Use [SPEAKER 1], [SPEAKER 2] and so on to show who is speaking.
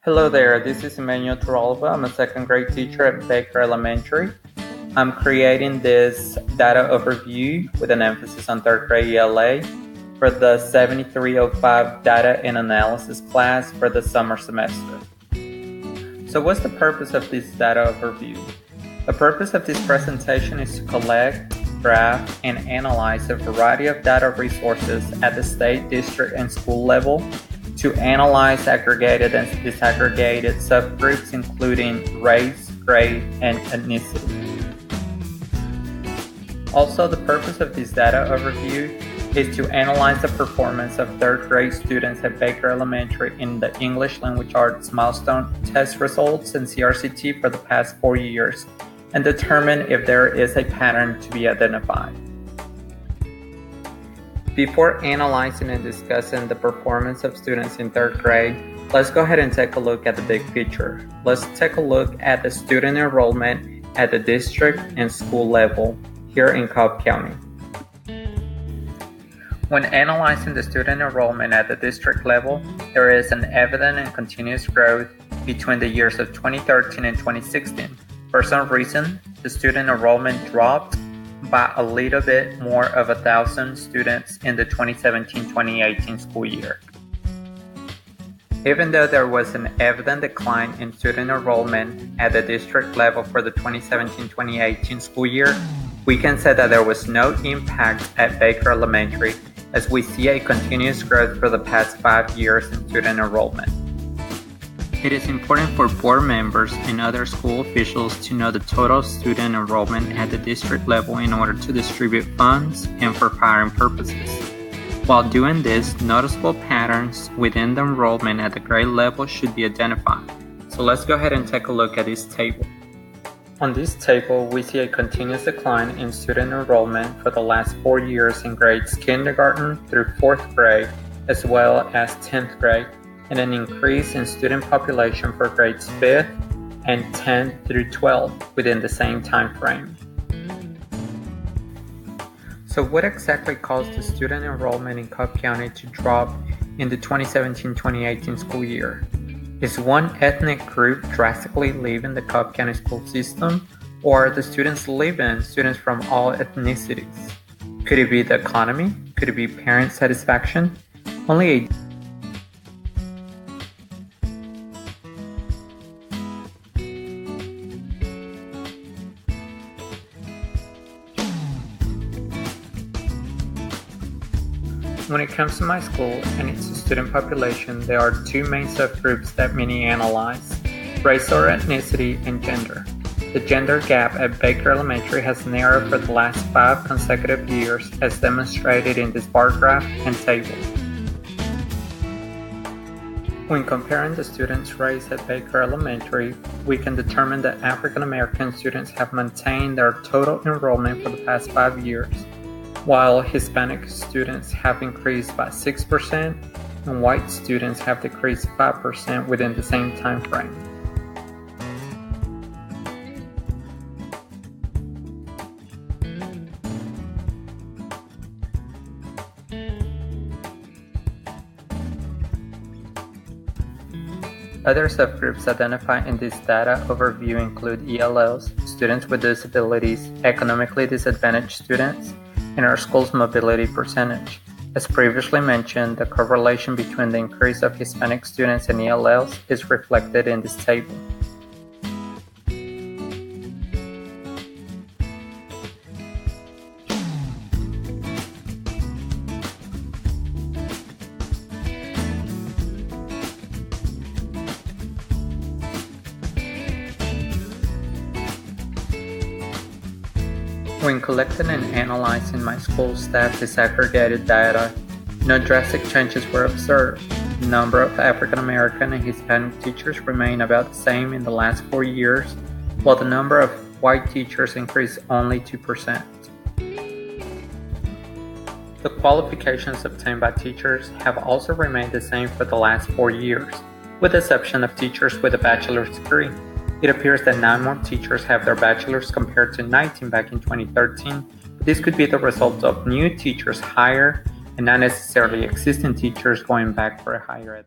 [SPEAKER 1] Hello there, this is Emmanuel Turalva. I'm a second grade teacher at Baker Elementary. I'm creating this data overview with an emphasis on third grade ELA for the 7305 Data and Analysis class for the summer semester. So what's the purpose of this data overview? The purpose of this presentation is to collect, graph, and analyze a variety of data resources at the state, district, and school level to analyze aggregated and disaggregated subgroups including race, grade, and ethnicity. Also, the purpose of this data overview is to analyze the performance of third grade students at Baker Elementary in the English Language Arts Milestone Test results and CRCT for the past 4 years and determine if there is a pattern to be identified. Before analyzing and discussing the performance of students in third grade, let's go ahead and take a look at the big picture. Let's take a look at the student enrollment at the district and school level here in Cobb County. When analyzing the student enrollment at the district level, there is an evident and continuous growth between the years of 2013 and 2016. For some reason, the student enrollment dropped by a little bit more of 1,000 students in the 2017-2018 school year. Even though there was an evident decline in student enrollment at the district level for the 2017-2018 school year, we can say that there was no impact at Baker Elementary as we see a continuous growth for the past 5 years in student enrollment. It is important for board members and other school officials to know the total student enrollment at the district level in order to distribute funds and for hiring purposes. While doing this, noticeable patterns within the enrollment at the grade level should be identified. So let's go ahead and take a look at this table. On this table, we see a continuous decline in student enrollment for the last 4 years in grades kindergarten through 4th grade, as well as 10th grade, and an increase in student population for grades 5th and 10th through 12th within the same time frame. So what exactly caused the student enrollment in Cobb County to drop in the 2017-2018 school year? Is one ethnic group drastically leaving the Cobb County school system, or are the students leaving students from all ethnicities? Could it be the economy? Could it be parent satisfaction? When it comes to my school and its student population, there are two main subgroups that many analyze: race or ethnicity and gender. The gender gap at Baker Elementary has narrowed for the last 5 consecutive years as demonstrated in this bar graph and table. When comparing the students' race at Baker Elementary, we can determine that African American students have maintained their total enrollment for the past 5 years, while Hispanic students have increased by 6% and white students have decreased 5% within the same time frame. Other subgroups identified in this data overview include ELLs, students with disabilities, economically disadvantaged students, and our school's mobility percentage. As previously mentioned, the correlation between the increase of Hispanic students and ELLs is reflected in this table. When collecting and analyzing my school staff disaggregated data, no drastic changes were observed. The number of African American and Hispanic teachers remained about the same in the last 4 years, while the number of white teachers increased only 2%. The qualifications obtained by teachers have also remained the same for the last 4 years, with the exception of teachers with a bachelor's degree. It appears that 9 more teachers have their bachelor's compared to 19 back in 2013, but this could be the result of new teachers hired and not necessarily existing teachers going back for a higher ed.